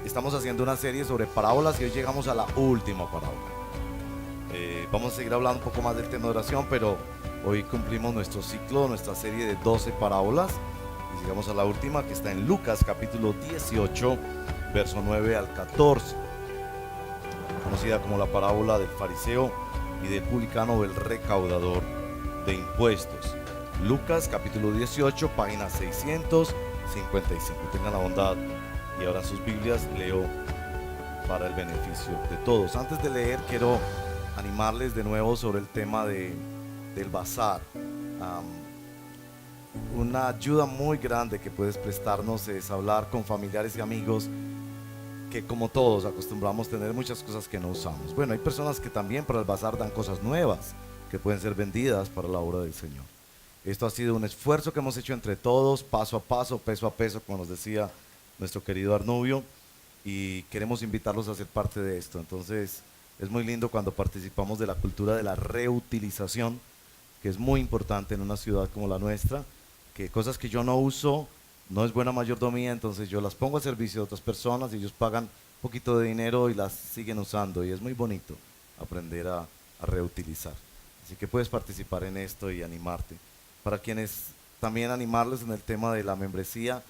Estamos haciendo una serie sobre parábolas y hoy llegamos a la última parábola. Vamos a seguir hablando un poco más del tema de oración, pero hoy cumplimos nuestro ciclo, nuestra serie de 12 parábolas y llegamos a la última, que está en Lucas capítulo 18, verso 9 al 14, conocida como la parábola del fariseo y del publicano o el recaudador de impuestos. Lucas capítulo 18, página 655. Tengan la bondad y ahora sus Biblias, leo para el beneficio de todos. Antes de leer, quiero animarles de nuevo sobre el tema del bazar. Una ayuda muy grande que puedes prestarnos es hablar con familiares y amigos que, como todos, acostumbramos tener muchas cosas que no usamos. Bueno, hay personas que también para el bazar dan cosas nuevas que pueden ser vendidas para la obra del Señor. Esto ha sido un esfuerzo que hemos hecho entre todos, paso a paso, peso a peso, como nos decía nuestro querido Arnubio, y queremos invitarlos a ser parte de esto. Entonces es muy lindo cuando participamos de la cultura de la reutilización, que es muy importante en una ciudad como la nuestra, que cosas que yo no uso no es buena mayordomía, entonces yo las pongo al servicio de otras personas y ellos pagan un poquito de dinero y las siguen usando, y es muy bonito aprender a reutilizar. Así que puedes participar en esto y animarte. Para quienes también animarles en el tema de la membresía,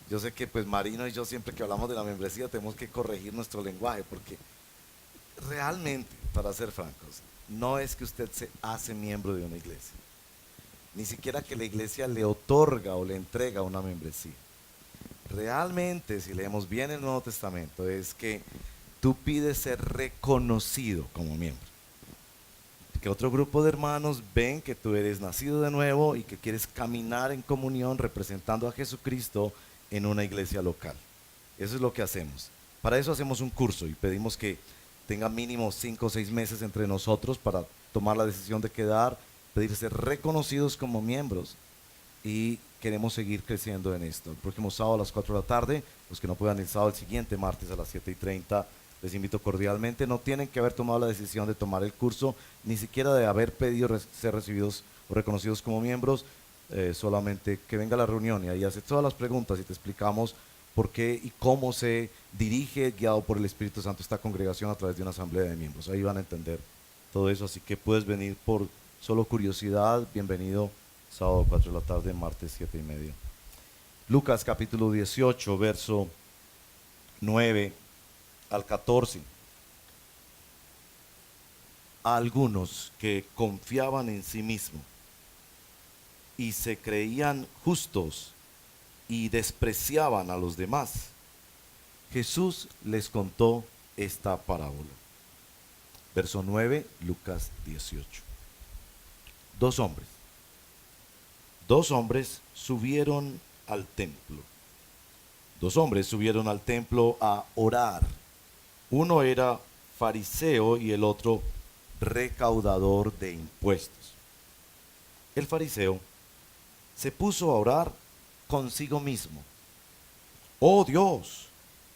yo sé que pues Marino y yo siempre que hablamos de la membresía tenemos que corregir nuestro lenguaje, porque realmente, para ser francos, no es que usted se hace miembro de una iglesia, ni siquiera que la iglesia le otorga o le entrega una membresía. Realmente, si leemos bien el Nuevo Testamento, es que tú pides ser reconocido como miembro, que otro grupo de hermanos ven que tú eres nacido de nuevo y que quieres caminar en comunión representando a Jesucristo en una iglesia local. Eso es lo que hacemos. Para eso hacemos un curso y pedimos que tenga mínimo 5 o 6 meses entre nosotros para tomar la decisión de quedar, pedir ser reconocidos como miembros, y queremos seguir creciendo en esto. El próximo sábado a las 4 de la tarde, los que no puedan el sábado, el siguiente martes a las 7:30, les invito cordialmente. No tienen que haber tomado la decisión de tomar el curso, ni siquiera de haber pedido ser recibidos o reconocidos como miembros, solamente que venga a la reunión y ahí hace todas las preguntas y te explicamos por qué y cómo se dirige, guiado por el Espíritu Santo, esta congregación a través de una asamblea de miembros. Ahí van a entender todo eso, así que puedes venir por solo curiosidad. Bienvenido sábado 4 de la tarde, martes 7:30. Lucas capítulo 18, verso 9 al 14. A algunos que confiaban en sí mismos y se creían justos y despreciaban a los demás, Jesús les contó esta parábola. Verso 9, Lucas 18. Dos hombres Dos hombres subieron al templo. Dos hombres subieron al templo a orar. Uno era fariseo y el otro recaudador de impuestos. El fariseo se puso a orar consigo mismo. Oh Dios,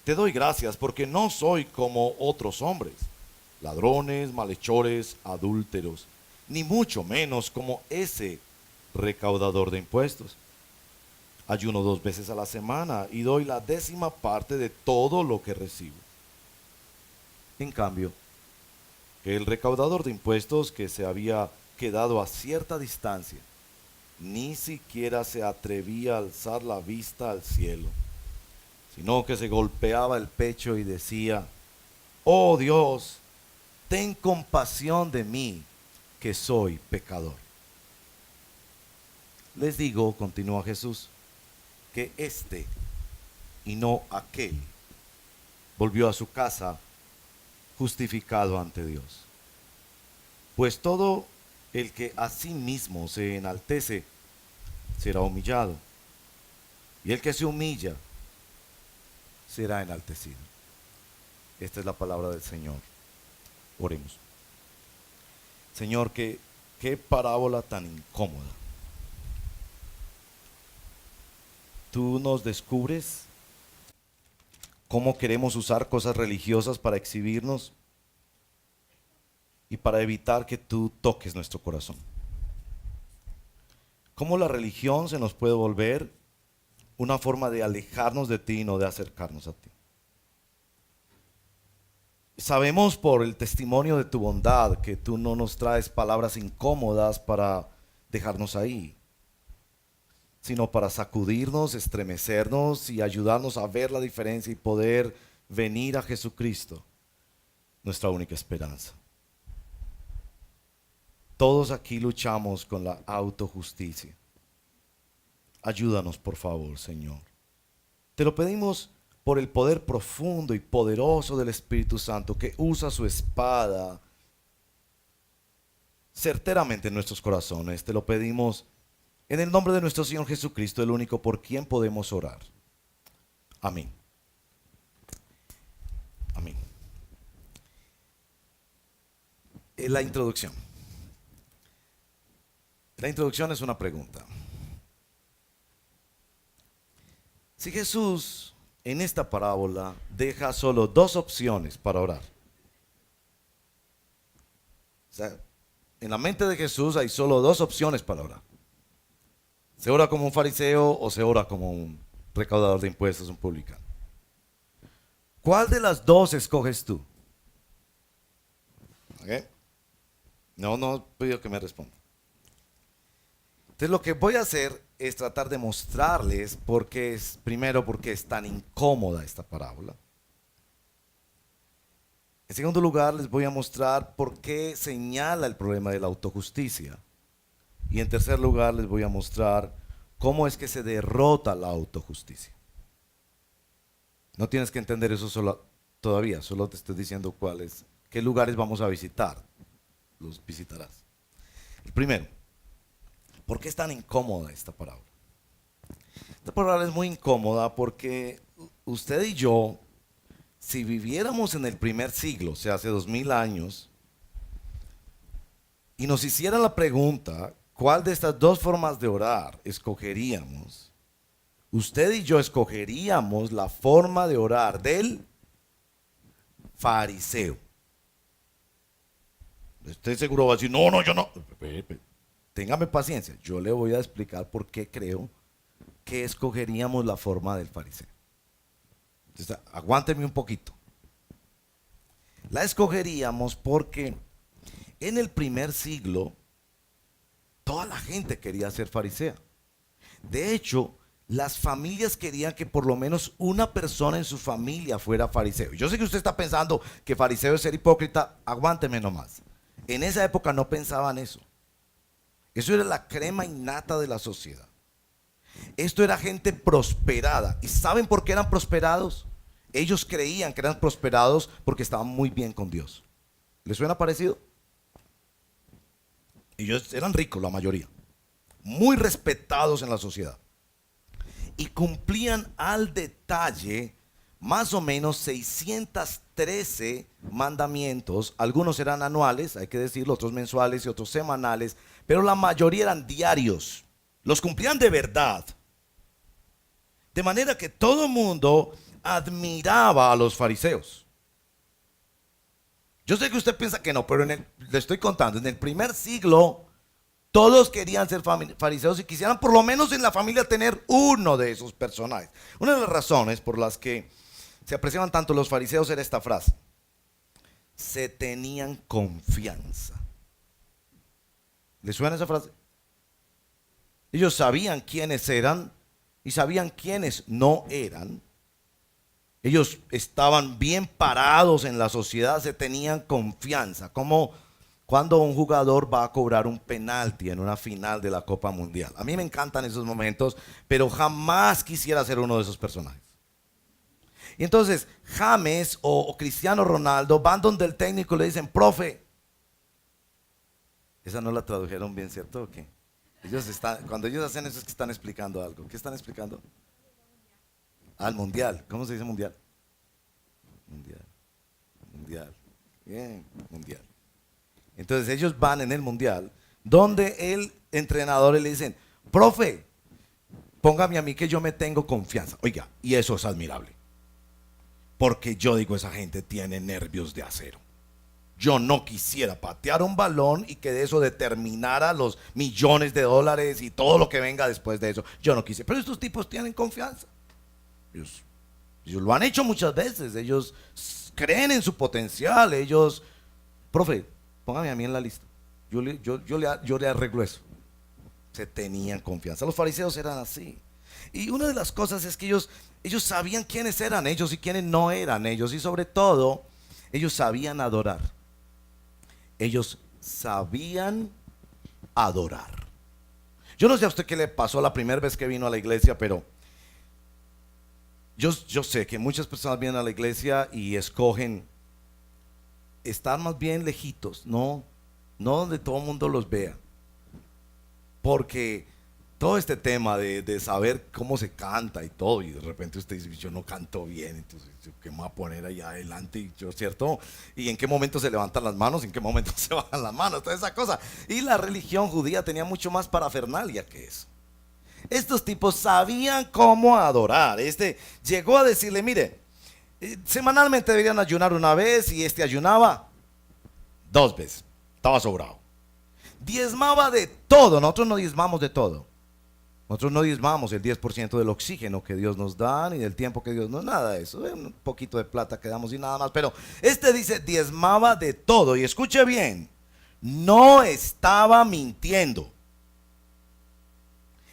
te doy gracias porque no soy como otros hombres, ladrones, malhechores, adúlteros, ni mucho menos como ese recaudador de impuestos. Ayuno 2 veces a la semana y doy la 10ª parte de todo lo que recibo. En cambio, el recaudador de impuestos, que se había quedado a cierta distancia, ni siquiera se atrevía a alzar la vista al cielo, sino que se golpeaba el pecho y decía: oh Dios, ten compasión de mí, que soy pecador. Les digo, continúa Jesús, que este y no aquel volvió a su casa justificado ante Dios. Pues todo el que a sí mismo se enaltece será humillado, y el que se humilla será enaltecido. Esta es la palabra del Señor. Oremos. Señor, qué parábola tan incómoda. Tú nos descubres cómo queremos usar cosas religiosas para exhibirnos y para evitar que tú toques nuestro corazón. Cómo la religión se nos puede volver una forma de alejarnos de ti y no de acercarnos a ti. Sabemos por el testimonio de tu bondad que tú no nos traes palabras incómodas para dejarnos ahí, sino para sacudirnos, estremecernos y ayudarnos a ver la diferencia y poder venir a Jesucristo, nuestra única esperanza. Todos aquí luchamos con la autojusticia. Ayúdanos, por favor, Señor. Te lo pedimos por el poder profundo y poderoso del Espíritu Santo que usa su espada certeramente en nuestros corazones. Te lo pedimos en el nombre de nuestro Señor Jesucristo, el único por quien podemos orar. Amén. Amén. La introducción. La introducción es una pregunta. Si Jesús en esta parábola deja solo dos opciones para orar. O sea, en la mente de Jesús hay solo dos opciones para orar. Se ora como un fariseo o se ora como un recaudador de impuestos, un publicano. ¿Cuál de las dos escoges tú? ¿Okay? No pido que me responda. Entonces lo que voy a hacer es tratar de mostrarles primero porque es tan incómoda esta parábola. En segundo lugar, les voy a mostrar por qué señala el problema de la autojusticia. Y en tercer lugar, les voy a mostrar cómo es que se derrota la autojusticia. No tienes que entender eso todavía, solo te estoy diciendo qué lugares vamos a visitar. Los visitarás. El primero, ¿por qué es tan incómoda esta parábola? Esta parábola es muy incómoda porque usted y yo, si viviéramos en el primer siglo, o sea, hace 2000 años, y nos hicieran la pregunta, ¿cuál de estas dos formas de orar escogeríamos? Usted y yo escogeríamos la forma de orar del fariseo. Usted seguro va a decir, no, yo no. Téngame paciencia, yo le voy a explicar por qué creo que escogeríamos la forma del fariseo. Entonces, aguánteme un poquito. La escogeríamos porque en el primer siglo toda la gente quería ser farisea. De hecho, las familias querían que por lo menos una persona en su familia fuera fariseo. Yo sé que usted está pensando que fariseo es ser hipócrita, aguánteme nomás. En esa época no pensaban eso. Eso era la crema innata de la sociedad. Esto era gente prosperada. ¿Y saben por qué eran prosperados? Ellos creían que eran prosperados porque estaban muy bien con Dios. ¿Les suena parecido? Ellos eran ricos, la mayoría. Muy respetados en la sociedad. Y cumplían al detalle más o menos 613 mandamientos. Algunos eran anuales, hay que decirlo, otros mensuales y otros semanales, pero la mayoría eran diarios. Los cumplían de verdad. De manera que todo el mundo admiraba a los fariseos. Yo sé que usted piensa que no, pero le estoy contando, en el primer siglo todos querían ser fariseos y quisieran por lo menos en la familia tener uno de esos personajes. Una de las razones por las que se apreciaban tanto los fariseos era esta frase: se tenían confianza. ¿Les suena esa frase? Ellos sabían quiénes eran y sabían quiénes no eran. Ellos estaban bien parados en la sociedad, se tenían confianza. Como cuando un jugador va a cobrar un penalti en una final de la Copa Mundial. A mí me encantan esos momentos, pero jamás quisiera ser uno de esos personajes. Y entonces James o Cristiano Ronaldo van donde el técnico y le dicen: profe. Esa no la tradujeron bien, ¿cierto? ¿O qué? Cuando ellos hacen eso es que están explicando algo. ¿Qué están explicando? Al mundial. ¿Cómo se dice mundial? Mundial. Bien, mundial. Entonces ellos van en el mundial, donde el entrenador le dicen: profe, póngame a mí que yo me tengo confianza. Oiga, y eso es admirable. Porque yo digo, esa gente tiene nervios de acero. Yo no quisiera patear un balón y que de eso determinara los millones de dólares y todo lo que venga después de eso. Yo no quise. Pero estos tipos tienen confianza. Ellos lo han hecho muchas veces. Ellos creen en su potencial, ellos, profe, póngame a mí en la lista, yo le arreglo eso. Se tenían confianza. Los fariseos eran así. Y una de las cosas es que ellos sabían quiénes eran ellos y quiénes no eran ellos. Y sobre todo, ellos sabían adorar. Ellos sabían adorar. Yo no sé a usted qué le pasó la primera vez que vino a la iglesia, pero yo sé que muchas personas vienen a la iglesia y escogen estar más bien lejitos, no donde todo el mundo los vea. Porque todo este tema de saber cómo se canta y todo, y de repente usted dice, yo no canto bien, entonces ¿qué me voy a poner allá adelante? Y yo, ¿cierto? Y en qué momento se levantan las manos, en qué momento se bajan las manos, toda esa cosa. Y la religión judía tenía mucho más parafernalia que eso. Estos tipos sabían cómo adorar. Este llegó a decirle, mire, semanalmente deberían ayunar una vez, y este ayunaba 2 veces, estaba sobrado. Diezmaba de todo. Nosotros no diezmamos de todo. Nosotros no diezmamos el 10% del oxígeno que Dios nos da, ni del tiempo que Dios nos da, nada de eso. Un poquito de plata que damos y nada más. Pero este dice, diezmaba de todo. Y escuche bien, no estaba mintiendo.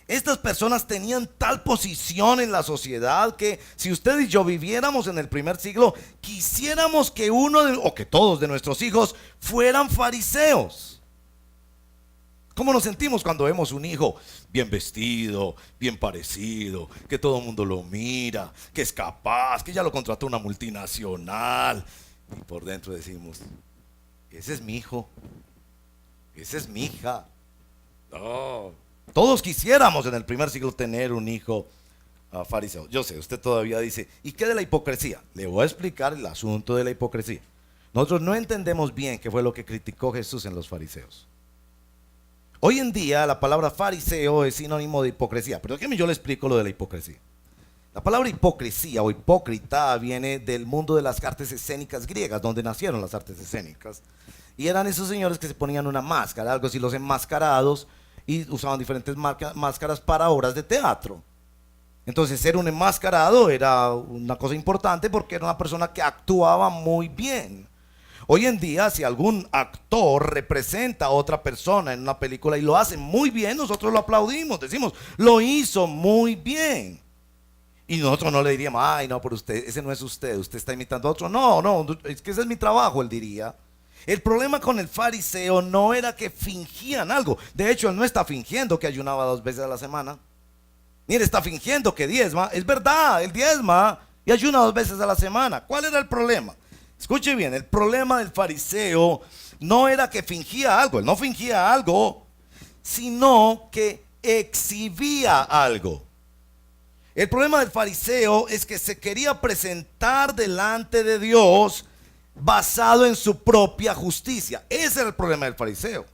Estas personas tenían tal posición en la sociedad que si usted y yo viviéramos en el primer siglo, quisiéramos que o que todos de nuestros hijos fueran fariseos. ¿Cómo nos sentimos cuando vemos un hijo bien vestido, bien parecido, que todo el mundo lo mira, que es capaz, que ya lo contrató una multinacional? Y por dentro decimos, ese es mi hijo, esa es mi hija. Oh. Todos quisiéramos en el primer siglo tener un hijo fariseo. Yo sé, usted todavía dice, ¿y qué de la hipocresía? Le voy a explicar el asunto de la hipocresía. Nosotros no entendemos bien qué fue lo que criticó Jesús en los fariseos. Hoy en día la palabra fariseo es sinónimo de hipocresía, pero déjeme yo le explico lo de la hipocresía. La palabra hipocresía o hipócrita viene del mundo de las artes escénicas griegas, donde nacieron las artes escénicas. Y eran esos señores que se ponían una máscara, algo así, los enmascarados, y usaban diferentes máscaras para obras de teatro. Entonces ser un enmascarado era una cosa importante porque era una persona que actuaba muy bien. Hoy en día, si algún actor representa a otra persona en una película y lo hace muy bien, nosotros lo aplaudimos, decimos, lo hizo muy bien. Y nosotros no le diríamos, ay, no, pero ese no es usted está imitando a otro. No, es que ese es mi trabajo, él diría. El problema con el fariseo no era que fingían algo. De hecho, él no está fingiendo que ayunaba 2 veces a la semana. Ni él está fingiendo que diezma. Es verdad, él diezma y ayuna 2 veces a la semana. ¿Cuál era el problema? Escuche bien, el problema del fariseo no era que fingía algo, él no fingía algo, sino que exhibía algo. El problema del fariseo es que se quería presentar delante de Dios basado en su propia justicia. Ese era el problema del fariseo.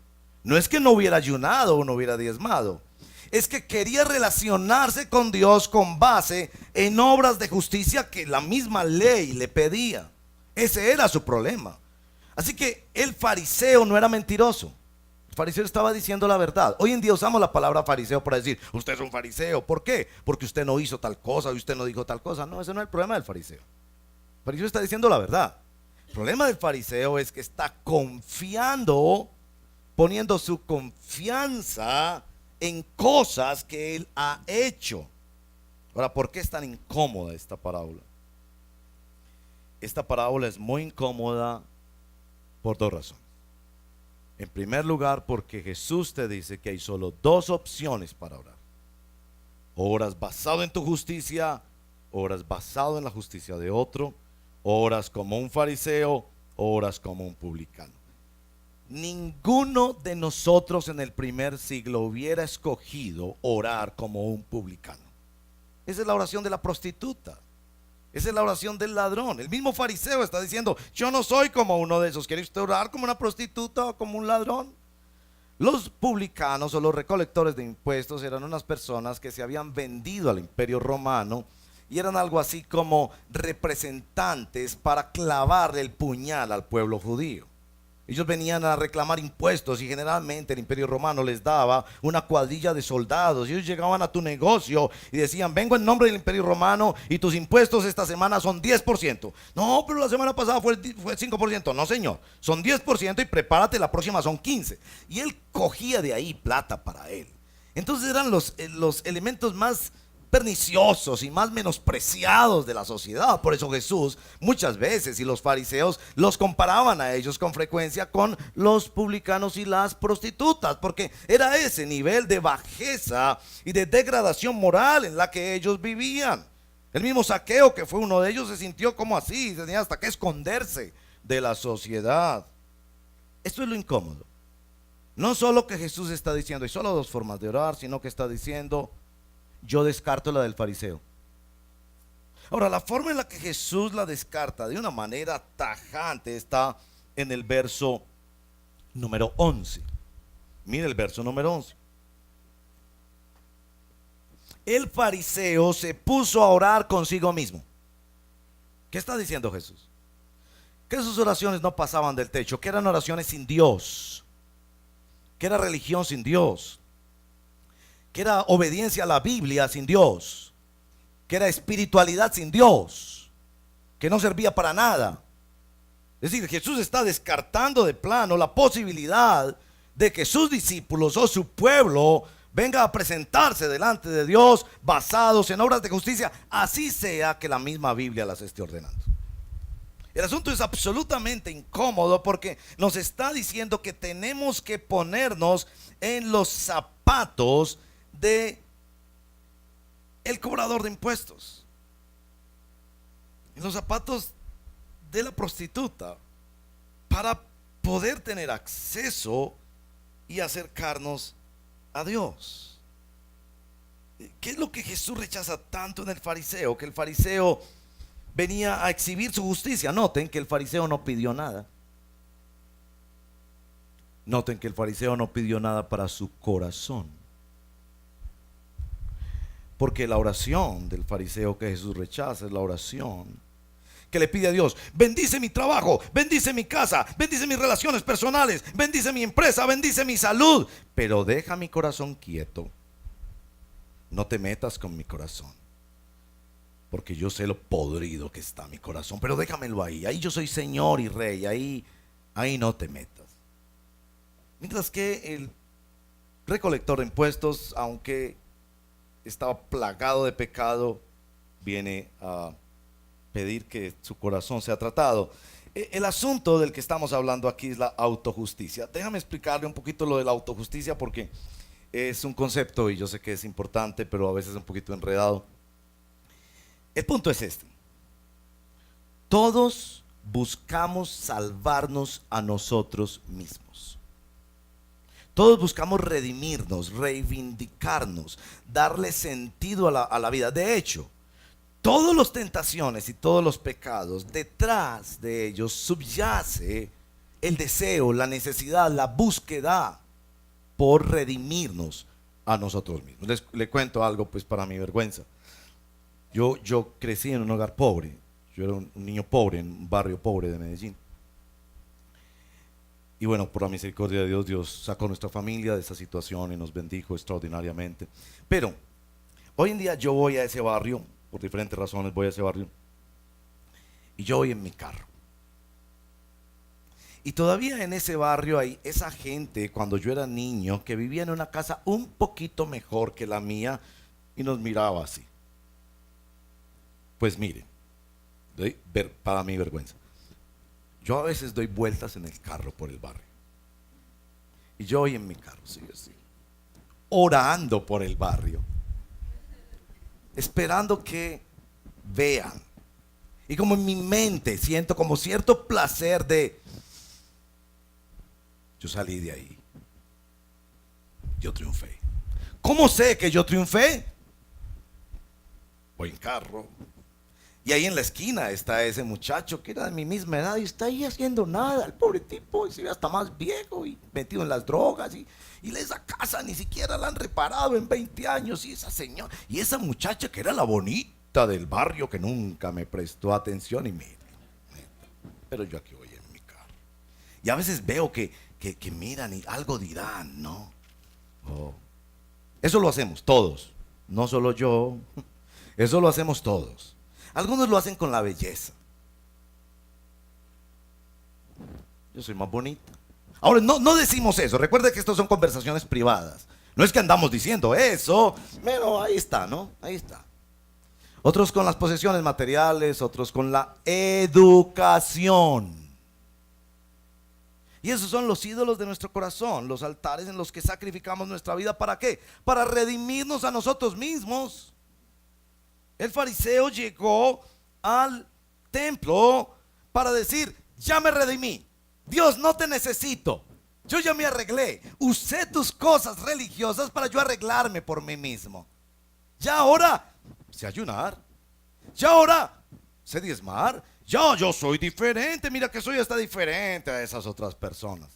No es que no hubiera ayunado o no hubiera diezmado, es que quería relacionarse con Dios con base en obras de justicia que la misma ley le pedía. Ese era su problema. Así que el fariseo no era mentiroso. El fariseo estaba diciendo la verdad. Hoy en día usamos la palabra fariseo para decir, usted es un fariseo. ¿Por qué? Porque usted no hizo tal cosa y usted no dijo tal cosa. No, ese no es el problema del fariseo. El fariseo está diciendo la verdad. El problema del fariseo es que está confiando, poniendo su confianza en cosas que él ha hecho. Ahora, ¿por qué es tan incómoda esta parábola? Esta parábola es muy incómoda por 2 razones. En primer lugar, porque Jesús te dice que hay solo 2 opciones para orar. O oras basado en tu justicia, o oras basado en la justicia de otro, o oras como un fariseo, o oras como un publicano. Ninguno de nosotros en el primer siglo hubiera escogido orar como un publicano. Esa es la oración de la prostituta. Esa es la oración del ladrón. El mismo fariseo está diciendo, yo no soy como uno de esos. ¿Quiere usted orar como una prostituta o como un ladrón? Los publicanos o los recolectores de impuestos eran unas personas que se habían vendido al Imperio Romano y eran algo así como representantes para clavarle el puñal al pueblo judío. Ellos venían a reclamar impuestos y generalmente el Imperio Romano les daba una cuadrilla de soldados. Y ellos llegaban a tu negocio y decían: vengo en nombre del Imperio Romano y tus impuestos esta semana son 10%. No, pero la semana pasada fue el 5%. No, señor, son 10% y prepárate, la próxima son 15%. Y él cogía de ahí plata para él. Entonces eran los elementos más perniciosos y más menospreciados de la sociedad. Por eso Jesús muchas veces y los fariseos los comparaban a ellos con frecuencia con los publicanos y las prostitutas, porque era ese nivel de bajeza y de degradación moral en la que ellos vivían. El mismo Zaqueo, que fue uno de ellos, se sintió como así, tenía hasta que esconderse de la sociedad. Esto es lo incómodo. No solo que Jesús está diciendo hay solo dos formas de orar, sino que está diciendo: yo descarto la del fariseo. Ahora, la forma en la que Jesús la descarta de una manera tajante está en el verso número 11. Mire el verso número 11. El fariseo se puso a orar consigo mismo. ¿Qué está diciendo Jesús? Que sus oraciones no pasaban del techo, que eran oraciones sin Dios, que era religión sin Dios, que era obediencia a la Biblia sin Dios, que era espiritualidad sin Dios, que no servía para nada. Es decir, Jesús está descartando de plano la posibilidad de que sus discípulos o su pueblo venga a presentarse delante de Dios basados en obras de justicia, así sea que la misma Biblia las esté ordenando. El asunto es absolutamente incómodo porque nos está diciendo que tenemos que ponernos en los zapatos de el cobrador de impuestos, en los zapatos de la prostituta, para poder tener acceso y acercarnos a Dios. ¿Qué es lo que Jesús rechaza tanto en el fariseo? Que el fariseo venía a exhibir su justicia. Noten que el fariseo no pidió nada. Noten que el fariseo no pidió nada para su corazón. Porque la oración del fariseo que Jesús rechaza es la oración que le pide a Dios: bendice mi trabajo, bendice mi casa, bendice mis relaciones personales, bendice mi empresa, bendice mi salud, pero deja mi corazón quieto. No te metas con mi corazón, porque yo sé lo podrido que está mi corazón, pero déjamelo ahí. Ahí yo soy Señor y Rey, ahí no te metas. Mientras que el recolector de impuestos, aunque estaba plagado de pecado, viene a pedir que su corazón sea tratado. El asunto del que estamos hablando aquí es la autojusticia. Déjame explicarle un poquito lo de la autojusticia, porque es un concepto y yo sé que es importante, pero a veces es un poquito enredado. El punto es este: todos buscamos salvarnos a nosotros mismos. Todos buscamos redimirnos, reivindicarnos, darle sentido a la vida. De hecho, todas las tentaciones y todos los pecados, detrás de ellos subyace el deseo, la necesidad, la búsqueda por redimirnos a nosotros mismos. Le cuento algo, pues, para mi vergüenza. Yo crecí en un hogar pobre. Yo era un niño pobre en un barrio pobre de Medellín. Y bueno, por la misericordia de Dios, Dios sacó a nuestra familia de esa situación y nos bendijo extraordinariamente. Pero hoy en día yo voy a ese barrio, por diferentes razones voy a ese barrio, y yo voy en mi carro. Y todavía en ese barrio hay esa gente, cuando yo era niño, que vivía en una casa un poquito mejor que la mía y nos miraba así. Pues mire, para mi vergüenza, yo a veces doy vueltas en el carro por el barrio. Y yo voy en mi carro, sí, orando por el barrio, esperando que vean. Y como en mi mente siento como cierto placer de: yo salí de ahí, yo triunfé. ¿Cómo sé que yo triunfé? Voy en carro, y ahí en la esquina está ese muchacho que era de mi misma edad y está ahí haciendo nada, el pobre tipo, y se ve hasta más viejo y metido en las drogas, y esa casa ni siquiera la han reparado en 20 años, y esa señora, y esa muchacha que era la bonita del barrio, que nunca me prestó atención, y mire, pero yo aquí voy en mi carro. Y a veces veo que miran y algo dirán, ¿no? Oh. Eso lo hacemos todos, no solo yo. Eso lo hacemos todos. Algunos lo hacen con la belleza. Yo soy más bonita. Ahora, no decimos eso. Recuerde que estas son conversaciones privadas. No es que andamos diciendo eso, pero ahí está, ¿no? Ahí está. Otros con las posesiones materiales, otros con la educación. Y esos son los ídolos de nuestro corazón, los altares en los que sacrificamos nuestra vida. ¿Para qué? Para redimirnos a nosotros mismos. El fariseo llegó al templo para decir: ya me redimí, Dios, no te necesito, yo ya me arreglé, usé tus cosas religiosas para yo arreglarme por mí mismo. Ya ahora sé ayunar, ya ahora sé diezmar, ya yo soy diferente, mira que soy hasta diferente a esas otras personas.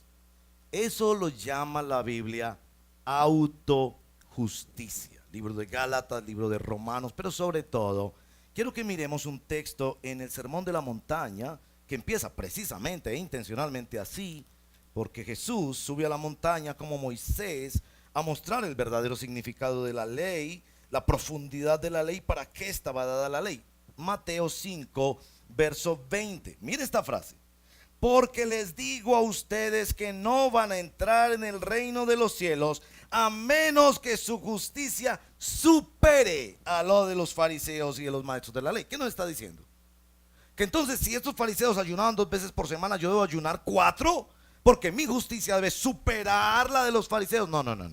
Eso lo llama la Biblia autojusticia. Libro de Gálatas, libro de Romanos, pero sobre todo quiero que miremos un texto en el Sermón de la Montaña que empieza precisamente e intencionalmente así, porque Jesús sube a la montaña como Moisés a mostrar el verdadero significado de la ley, la profundidad de la ley, para qué estaba dada la ley. Mateo 5, verso 20. Mire esta frase: porque les digo a ustedes que no van a entrar en el reino de los cielos a menos que su justicia supere a lo de los fariseos y de los maestros de la ley. ¿Qué nos está diciendo? Que entonces, si estos fariseos ayunaban 2 veces por semana, yo debo ayunar 4, porque mi justicia debe superar la de los fariseos. No. El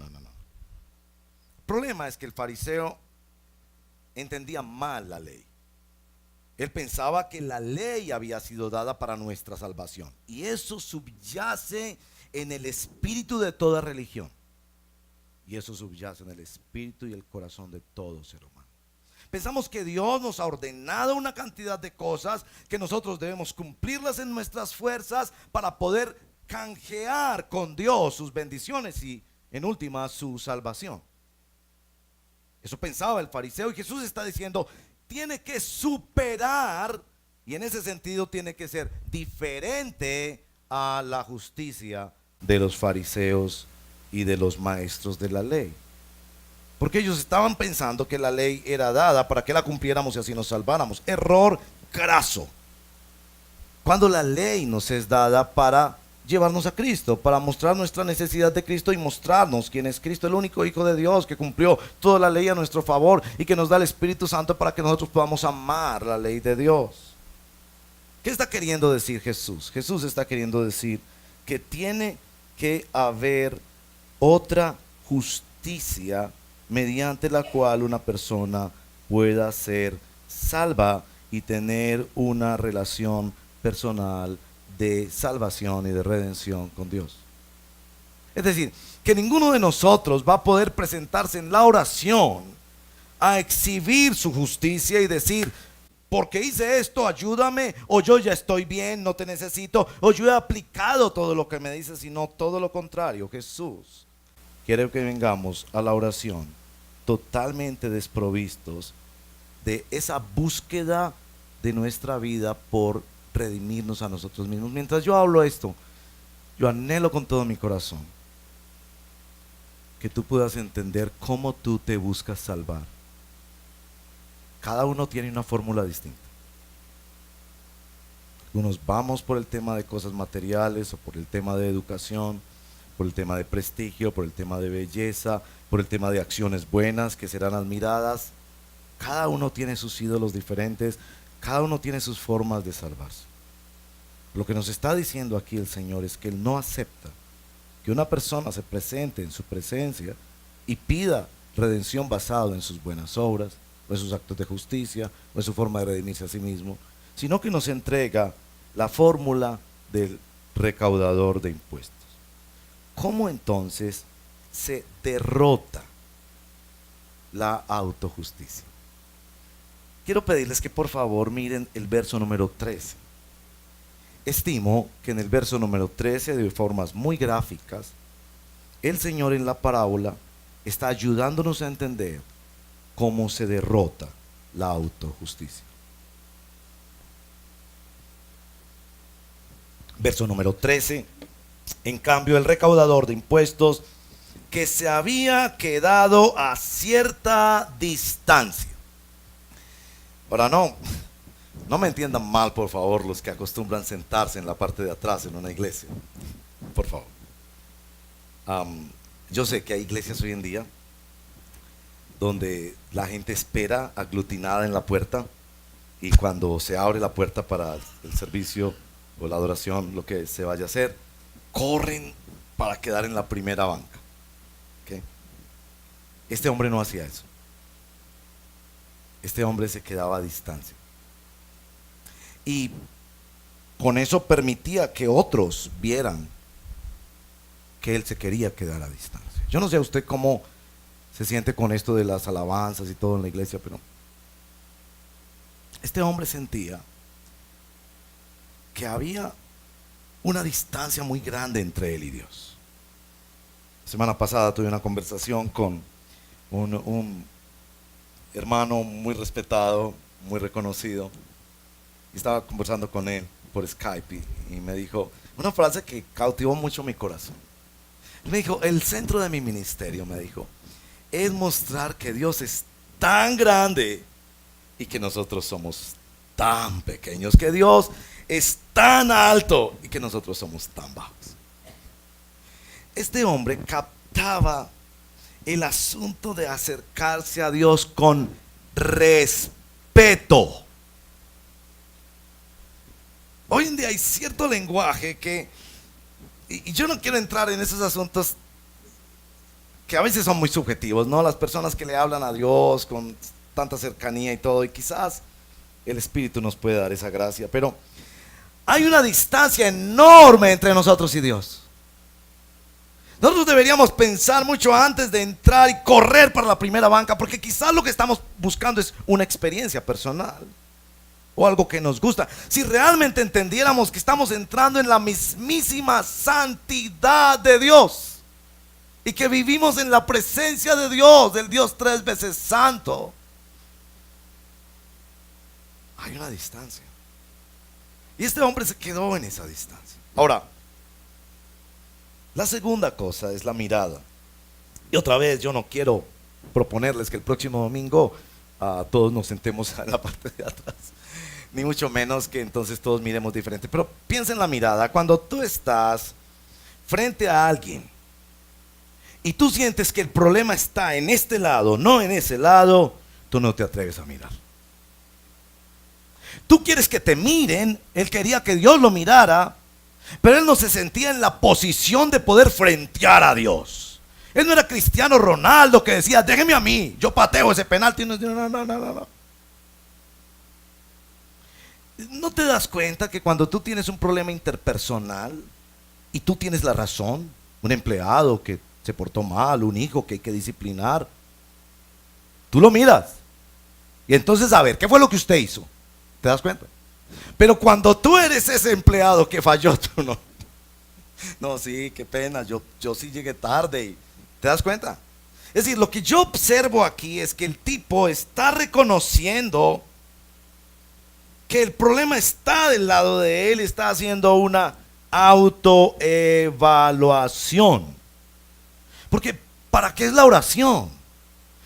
problema es que el fariseo entendía mal la ley. Él pensaba que la ley había sido dada para nuestra salvación, y eso subyace en el espíritu de toda religión. Y eso subyace en el espíritu y el corazón de todo ser humano. Pensamos que Dios nos ha ordenado una cantidad de cosas que nosotros debemos cumplirlas en nuestras fuerzas para poder canjear con Dios sus bendiciones y en última su salvación. Eso pensaba el fariseo, y Jesús está diciendo: tiene que superar, y en ese sentido tiene que ser diferente a la justicia de los fariseos y de los maestros de la ley. Porque ellos estaban pensando que la ley era dada para que la cumpliéramos y así nos salváramos. Error graso. Cuando la ley nos es dada para llevarnos a Cristo, para mostrar nuestra necesidad de Cristo y mostrarnos quién es Cristo, el único Hijo de Dios que cumplió toda la ley a nuestro favor y que nos da el Espíritu Santo para que nosotros podamos amar la ley de Dios. ¿Qué está queriendo decir Jesús? Jesús está queriendo decir que tiene que haber otra justicia mediante la cual una persona pueda ser salva y tener una relación personal de salvación y de redención con Dios. Es decir, que ninguno de nosotros va a poder presentarse en la oración a exhibir su justicia y decir: porque hice esto, ayúdame, o yo ya estoy bien, no te necesito, o yo he aplicado todo lo que me dices, sino todo lo contrario. Jesús quiere que vengamos a la oración totalmente desprovistos de esa búsqueda de nuestra vida por redimirnos a nosotros mismos. Mientras yo hablo esto, yo anhelo con todo mi corazón que tú puedas entender cómo tú te buscas salvar. Cada uno tiene una fórmula distinta. Algunos vamos por el tema de cosas materiales, o por el tema de educación, por el tema de prestigio, por el tema de belleza, por el tema de acciones buenas que serán admiradas. Cada uno tiene sus ídolos diferentes, cada uno tiene sus formas de salvarse. Lo que nos está diciendo aquí el Señor es que Él no acepta que una persona se presente en su presencia y pida redención basado en sus buenas obras, o en sus actos de justicia, o en su forma de redimirse a sí mismo, sino que nos entrega la fórmula del recaudador de impuestos. ¿Cómo entonces se derrota la autojusticia? Quiero pedirles que por favor miren el verso número 13. Estimo que en el verso número 13, de formas muy gráficas, el Señor en la parábola está ayudándonos a entender cómo se derrota la autojusticia. Verso número 13 En cambio, el recaudador de impuestos, que se había quedado a cierta distancia. Ahora no me entiendan mal, por favor, los que acostumbran sentarse en la parte de atrás en una iglesia. Por favor. Yo sé que hay iglesias hoy en día donde la gente espera aglutinada en la puerta, y cuando se abre la puerta para el servicio o la adoración, lo que se vaya a hacer, corren para quedar en la primera banca. ¿Okay? Este hombre no hacía eso. Este hombre se quedaba a distancia. Y con eso permitía que otros vieran que él se quería quedar a distancia. Yo no sé a usted cómo se siente con esto de las alabanzas y todo en la iglesia, pero este hombre sentía que había una distancia muy grande entre él y Dios. La semana pasada tuve una conversación con un hermano muy respetado, muy reconocido, y estaba conversando con él por Skype y me dijo una frase que cautivó mucho mi corazón. Él me dijo: el centro de mi ministerio, me dijo, es mostrar que Dios es tan grande y que nosotros somos tan pequeños, que Dios es tan alto y que nosotros somos tan bajos. Este hombre captaba el asunto de acercarse a Dios con respeto. Hoy en día hay cierto lenguaje que, y yo no quiero entrar en esos asuntos que a veces son muy subjetivos, ¿no? Las personas que le hablan a Dios con tanta cercanía y todo, y quizás el Espíritu nos puede dar esa gracia, pero hay una distancia enorme entre nosotros y Dios. Nosotros deberíamos pensar mucho antes de entrar y correr para la primera banca, porque quizás lo que estamos buscando es una experiencia personal o algo que nos gusta. Si realmente entendiéramos que estamos entrando en la mismísima santidad de Dios y que vivimos en la presencia de Dios, del Dios tres veces santo, hay una distancia. Y este hombre se quedó en esa distancia. Ahora, la segunda cosa es la mirada. Y otra vez, yo no quiero proponerles que el próximo domingo todos nos sentemos en la parte de atrás, ni mucho menos que entonces todos miremos diferente. Pero piensa en la mirada. Cuando tú estás frente a alguien y tú sientes que el problema está en este lado, no en ese lado, tú no te atreves a mirar. Tú quieres que te miren. Él quería que Dios lo mirara, pero él no se sentía en la posición de poder frentear a Dios. Él no era Cristiano Ronaldo que decía: déjeme a mí, yo pateo ese penalti. No. ¿No te das cuenta que cuando tú tienes un problema interpersonal y tú tienes la razón, un empleado que se portó mal, un hijo que hay que disciplinar, tú lo miras y entonces, a ver, ¿qué fue lo que usted hizo? ¿Te das cuenta? Pero cuando tú eres ese empleado que falló, tú no, sí, qué pena, yo sí llegué tarde. Y, ¿te das cuenta? Es decir, lo que yo observo aquí es que el tipo está reconociendo que el problema está del lado de él, está haciendo una autoevaluación. Porque ¿para qué es la oración?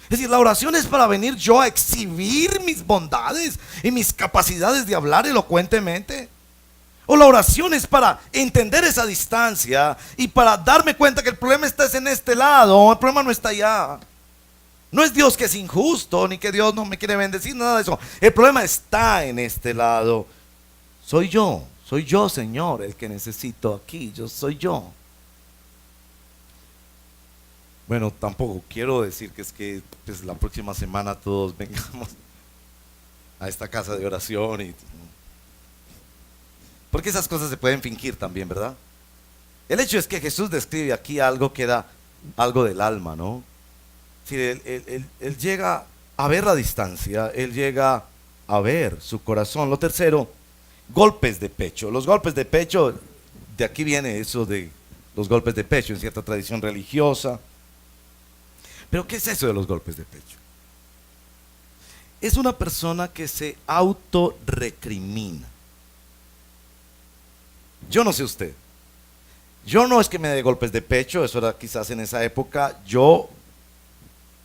Es decir, la oración es para venir yo a exhibir mis bondades y mis capacidades de hablar elocuentemente. O la oración es para entender esa distancia y para darme cuenta que el problema está en este lado, el problema no está allá. No es Dios que es injusto, ni que Dios no me quiere bendecir, nada de eso. El problema está en este lado. Soy yo, Señor, el que necesito aquí, soy yo. Bueno, tampoco quiero decir que es que pues, la próxima semana todos vengamos a esta casa de oración porque esas cosas se pueden fingir también, ¿verdad? El hecho es que Jesús describe aquí algo que era algo del alma, ¿no? Si él llega a ver la distancia, él llega a ver su corazón. Lo tercero, golpes de pecho. Los golpes de pecho, de aquí viene eso de los golpes de pecho en cierta tradición religiosa. Pero ¿qué es eso de los golpes de pecho? Es una persona que se autorrecrimina. Yo no sé usted, Yo no es que me dé golpes de pecho, eso era quizás en esa época. Yo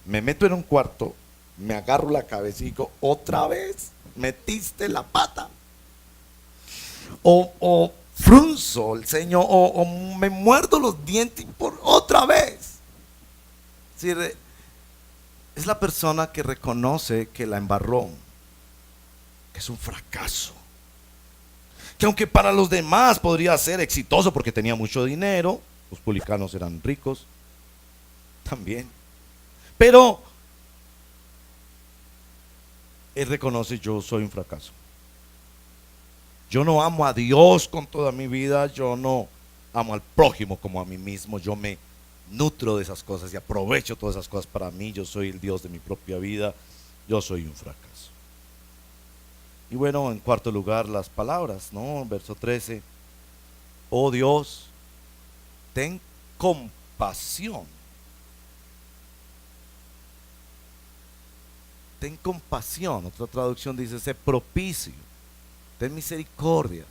me meto en un cuarto, me agarro la cabeza y digo, otra vez metiste la pata. O frunzo el ceño, o me muerdo los dientes por otra vez. Es decir, es la persona que reconoce que la embarró, que es un fracaso. Que aunque para los demás podría ser exitoso porque tenía mucho dinero, los publicanos eran ricos también, pero él reconoce: yo soy un fracaso. Yo no amo a Dios con toda mi vida, yo no amo al prójimo como a mí mismo, yo me nutro de esas cosas y aprovecho todas esas cosas para mí, yo soy el Dios de mi propia vida, yo soy un fracaso. Y bueno, en cuarto lugar, las palabras, ¿no? Verso 13: oh Dios, ten compasión. Ten compasión. Otra traducción dice: sé propicio. Ten misericordia.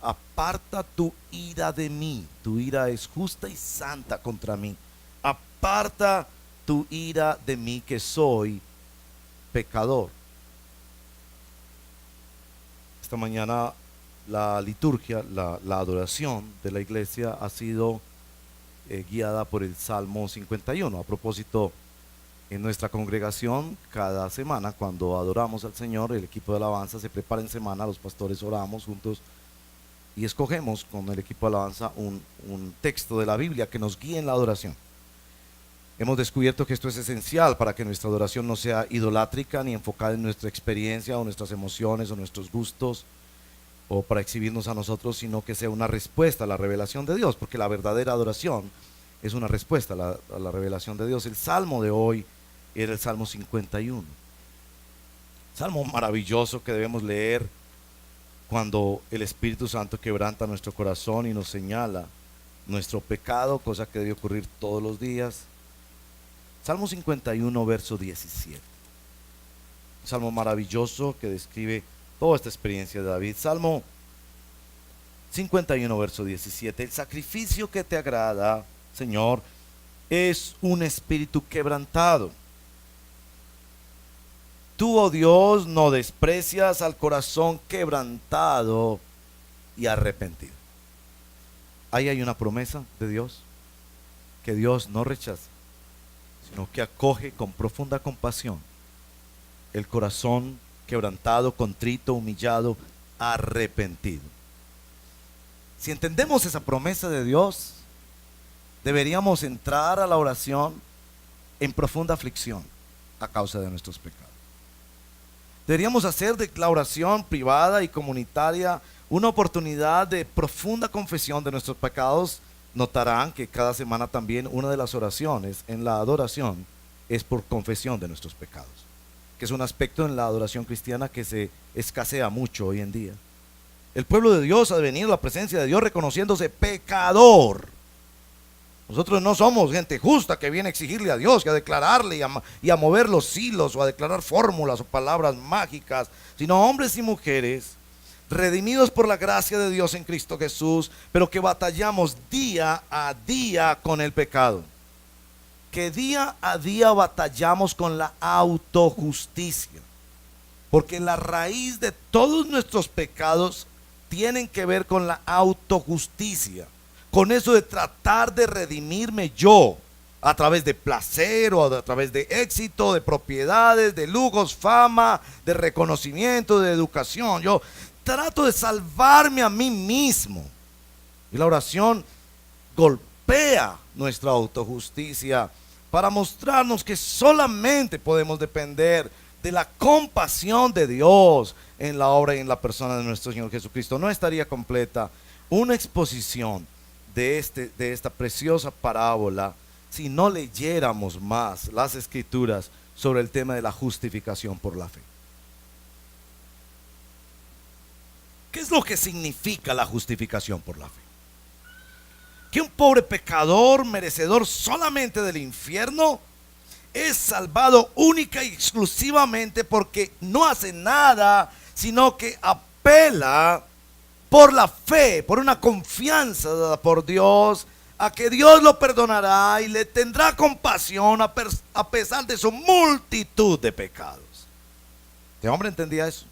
Aparta tu ira de mí. Tu ira es justa y santa contra mí. Aparta tu ira de mí, que soy pecador. Esta mañana la liturgia, la adoración de la iglesia ha sido guiada por el Salmo 51. A propósito, en nuestra congregación, cada semana cuando adoramos al Señor, el equipo de alabanza se prepara en semana, los pastores oramos juntos y escogemos con el equipo de alabanza un texto de la Biblia que nos guíe en la adoración. Hemos descubierto que esto es esencial para que nuestra adoración no sea idolátrica ni enfocada en nuestra experiencia o nuestras emociones o nuestros gustos o para exhibirnos a nosotros, sino que sea una respuesta a la revelación de Dios, porque la verdadera adoración es una respuesta a la revelación de Dios. El salmo de hoy era el Salmo 51. Salmo maravilloso que debemos leer cuando el Espíritu Santo quebranta nuestro corazón y nos señala nuestro pecado, cosa que debe ocurrir todos los días. Salmo 51, verso 17. Salmo maravilloso que describe toda esta experiencia de David. Salmo 51, verso 17. El sacrificio que te agrada, Señor, es un espíritu quebrantado. Tú, oh Dios, no desprecias al corazón quebrantado y arrepentido. Ahí hay una promesa de Dios que Dios no rechaza, sino que acoge con profunda compasión el corazón quebrantado, contrito, humillado, arrepentido. Si entendemos esa promesa de Dios, deberíamos entrar a la oración en profunda aflicción a causa de nuestros pecados. Deberíamos hacer de la oración privada y comunitaria una oportunidad de profunda confesión de nuestros pecados. Notarán que cada semana también una de las oraciones en la adoración es por confesión de nuestros pecados, que es un aspecto en la adoración cristiana que se escasea mucho hoy en día. El pueblo de Dios ha de venir a la presencia de Dios reconociéndose pecador. Nosotros no somos gente justa que viene a exigirle a Dios y a declararle y a mover los hilos o a declarar fórmulas o palabras mágicas, sino hombres y mujeres redimidos por la gracia de Dios en Cristo Jesús, pero que batallamos día a día con el pecado. Que día a día batallamos con la autojusticia, porque la raíz de todos nuestros pecados tienen que ver con la autojusticia, con eso de tratar de redimirme yo a través de placer o a través de éxito, de propiedades, de lujos, fama, de reconocimiento, de educación. Yo trato de salvarme a mí mismo. Y la oración golpea nuestra autojusticia para mostrarnos que solamente podemos depender de la compasión de Dios en la obra y en la persona de nuestro Señor Jesucristo. No estaría completa una exposición de esta preciosa parábola si no leyéramos más las Escrituras sobre el tema de la justificación por la fe. ¿Qué es lo que significa la justificación por la fe? Que un pobre pecador merecedor solamente del infierno es salvado única y exclusivamente porque no hace nada, sino que apela por la fe, por una confianza dada por Dios, a que Dios lo perdonará y le tendrá compasión a pesar de su multitud de pecados. ¿Este hombre entendía eso?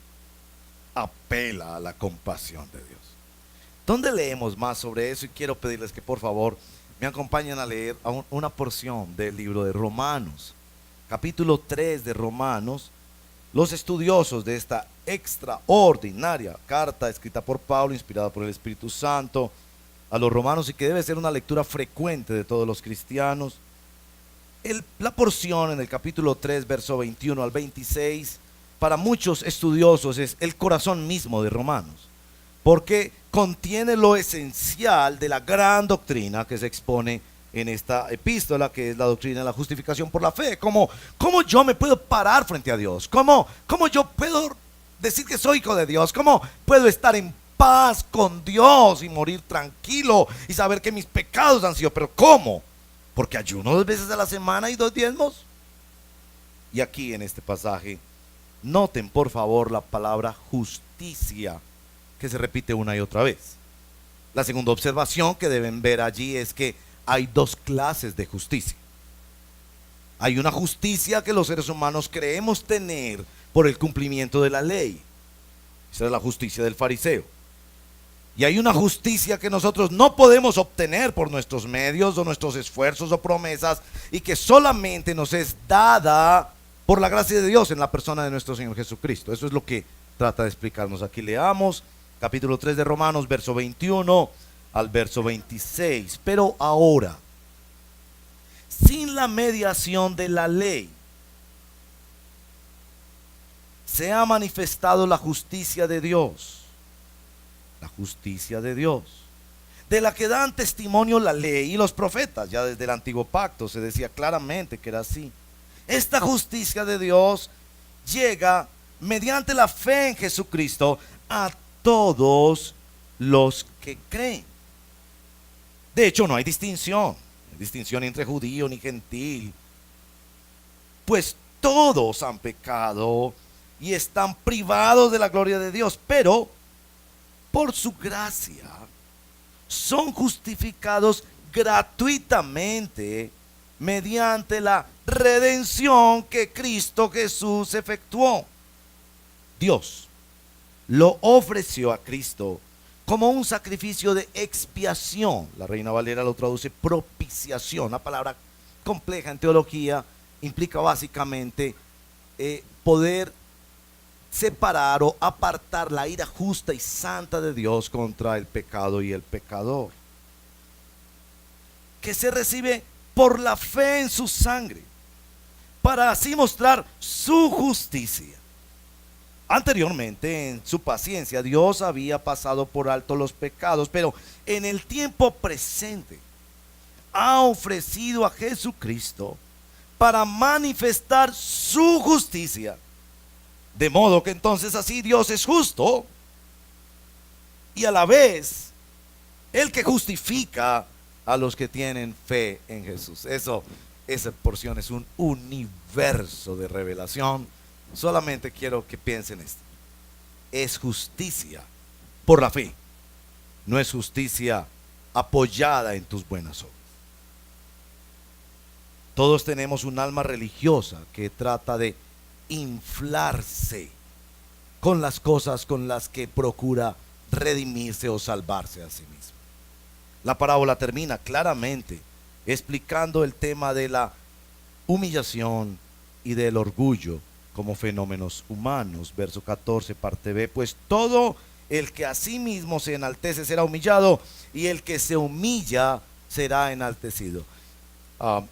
Apela a la compasión de Dios. ¿Dónde leemos más sobre eso? Y quiero pedirles que por favor me acompañen a leer una porción del libro de Romanos, capítulo 3 de Romanos. Los estudiosos de esta extraordinaria carta escrita por Pablo, inspirada por el Espíritu Santo a los romanos, y que debe ser una lectura frecuente de todos los cristianos. La porción en el capítulo 3, verso 21 al 26, para muchos estudiosos es el corazón mismo de Romanos, porque contiene lo esencial de la gran doctrina que se expone en esta epístola, que es la doctrina de la justificación por la fe. ¿Cómo yo me puedo parar frente a Dios? ¿Cómo yo puedo decir que soy hijo de Dios? ¿Cómo puedo estar en paz con Dios y morir tranquilo y saber que mis pecados han sido? ¿Pero cómo? Porque ayuno 2 veces a la semana y 2 diezmos. Y aquí en este pasaje, noten por favor la palabra justicia, que se repite una y otra vez. La segunda observación que deben ver allí es que hay 2 clases de justicia. Hay una justicia que los seres humanos creemos tener por el cumplimiento de la ley. Esa es la justicia del fariseo. Y hay una justicia que nosotros no podemos obtener por nuestros medios o nuestros esfuerzos o promesas, y que solamente nos es dada por la gracia de Dios en la persona de nuestro Señor Jesucristo. Eso es lo que trata de explicarnos aquí. Leamos capítulo 3 de Romanos, verso 21 al verso 26. Pero ahora, sin la mediación de la ley, se ha manifestado la justicia de Dios. La justicia de Dios, de la que dan testimonio la ley y los profetas. Ya desde el antiguo pacto se decía claramente que era así. Esta justicia de Dios llega mediante la fe en Jesucristo a todos los que creen. De hecho, no hay distinción entre judío ni gentil, pues todos han pecado y están privados de la gloria de Dios, pero por su gracia son justificados gratuitamente mediante la redención que Cristo Jesús efectuó. Dios lo ofreció a Cristo como un sacrificio de expiación. La Reina Valera lo traduce propiciación. Una palabra compleja en teología, implica básicamente poder separar o apartar la ira justa y santa de Dios contra el pecado y el pecador, que se recibe por la fe en su sangre, para así mostrar su justicia. Anteriormente, en su paciencia, Dios había pasado por alto los pecados, pero en el tiempo presente ha ofrecido a Jesucristo para manifestar su justicia. De modo que entonces así Dios es justo y a la vez el que justifica a los que tienen fe en Jesús. Esa porción es un universo de revelación. Solamente quiero que piensen esto. Es justicia por la fe, no es justicia apoyada en tus buenas obras. Todos tenemos un alma religiosa que trata de inflarse con las cosas con las que procura redimirse o salvarse a sí mismo. La parábola termina claramente explicando el tema de la humillación y del orgullo como fenómenos humanos. Verso 14, parte B: pues todo el que a sí mismo se enaltece será humillado, y el que se humilla será enaltecido.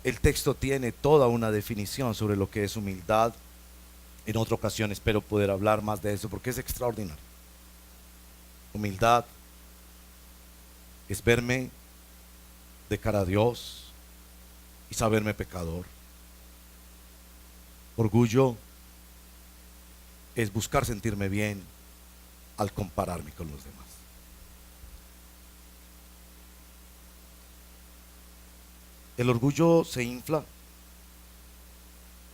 El texto tiene toda una definición sobre lo que es humildad. En otra ocasión espero poder hablar más de eso, porque es extraordinario. Humildad es verme de cara a Dios y saberme pecador. Orgullo es buscar sentirme bien al compararme con los demás. El orgullo se infla,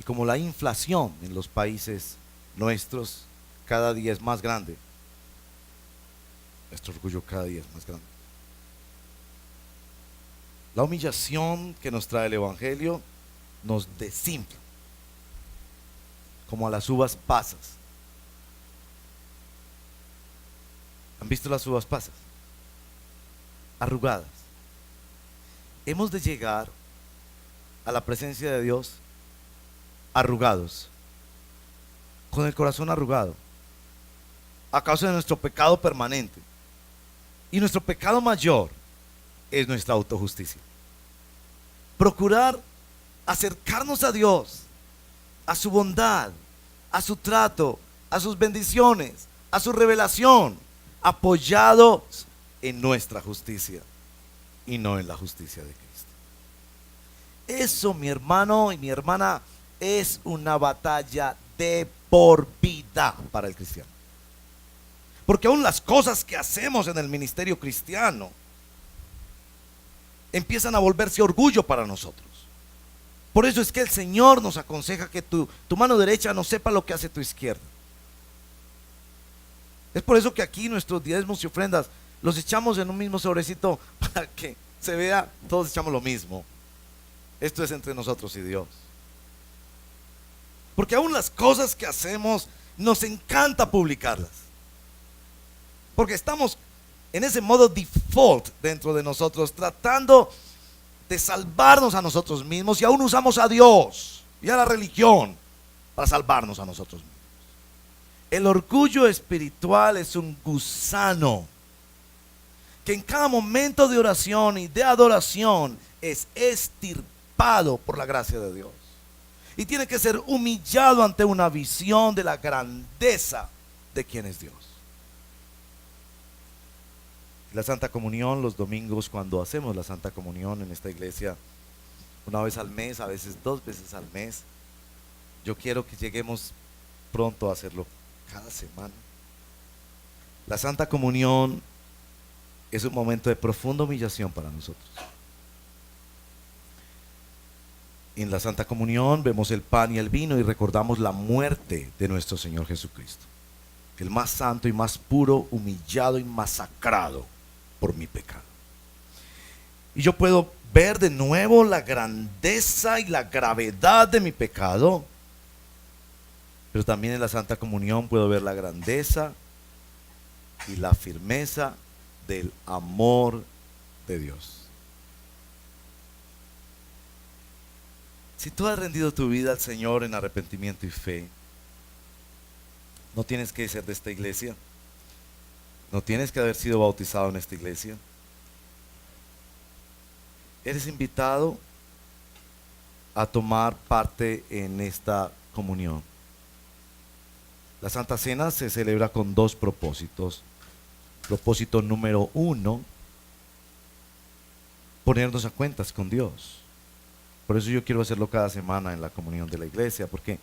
y como la inflación en los países nuestros cada día es más grande, Nuestro orgullo cada día es más grande. La humillación que nos trae el Evangelio nos desinfla, como a las uvas pasas. ¿Han visto las uvas pasas? Arrugadas. Hemos de llegar a la presencia de Dios arrugados, con el corazón arrugado, a causa de nuestro pecado permanente. Y nuestro pecado mayor es nuestra autojusticia. Procurar acercarnos a Dios, a su bondad, a su trato, a sus bendiciones, a su revelación, apoyados en nuestra justicia y no en la justicia de Cristo. Eso, mi hermano y mi hermana, es una batalla de por vida para el cristiano. Porque aún las cosas que hacemos en el ministerio cristiano empiezan a volverse orgullo para nosotros. Por eso es que el Señor nos aconseja que tu mano derecha no sepa lo que hace tu izquierda. Es por eso que aquí nuestros diezmos y ofrendas los echamos en un mismo sobrecito para que se vea, todos echamos lo mismo. Esto es entre nosotros y Dios. Porque aún las cosas que hacemos nos encanta publicarlas. Porque estamos en ese modo default dentro de nosotros, tratando de salvarnos a nosotros mismos, y aún usamos a Dios y a la religión para salvarnos a nosotros mismos. El orgullo espiritual es un gusano que en cada momento de oración y de adoración es extirpado por la gracia de Dios, y tiene que ser humillado ante una visión de la grandeza de quien es Dios. La Santa Comunión, los domingos, cuando hacemos la Santa Comunión en esta iglesia, una vez al mes, a veces 2 veces al mes, yo quiero que lleguemos pronto a hacerlo cada semana. La Santa Comunión es un momento de profunda humillación para nosotros. En la Santa Comunión vemos el pan y el vino y recordamos la muerte de nuestro Señor Jesucristo, el más santo y más puro, humillado y masacrado por mi pecado. Y yo puedo ver de nuevo la grandeza y la gravedad de mi pecado, pero también en la Santa Comunión puedo ver la grandeza y la firmeza del amor de Dios. Si tú has rendido tu vida al Señor en arrepentimiento y fe, no tienes que ser de esta iglesia, no tienes que haber sido bautizado en esta iglesia. Eres invitado a tomar parte en esta comunión. La Santa Cena se celebra con 2 propósitos. Propósito número 1, ponernos a cuentas con Dios. Por eso yo quiero hacerlo cada semana en la comunión de la iglesia, porque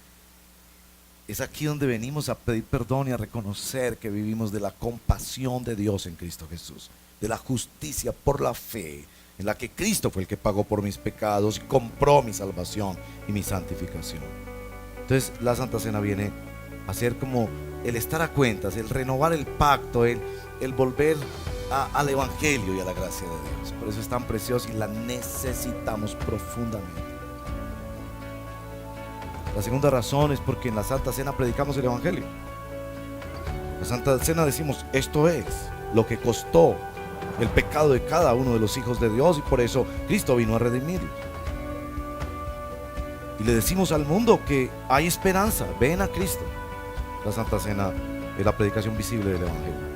es aquí donde venimos a pedir perdón y a reconocer que vivimos de la compasión de Dios en Cristo Jesús, de la justicia por la fe, en la que Cristo fue el que pagó por mis pecados y compró mi salvación y mi santificación. Entonces la Santa Cena viene a ser como el estar a cuentas, el renovar el pacto, el volver al Evangelio y a la gracia de Dios. Por eso es tan precioso y la necesitamos profundamente. La segunda razón es porque en la Santa Cena predicamos el Evangelio. En la Santa Cena decimos, esto es lo que costó el pecado de cada uno de los hijos de Dios, y por eso Cristo vino a redimirlos. Y le decimos al mundo que hay esperanza, ven a Cristo. La Santa Cena es la predicación visible del Evangelio.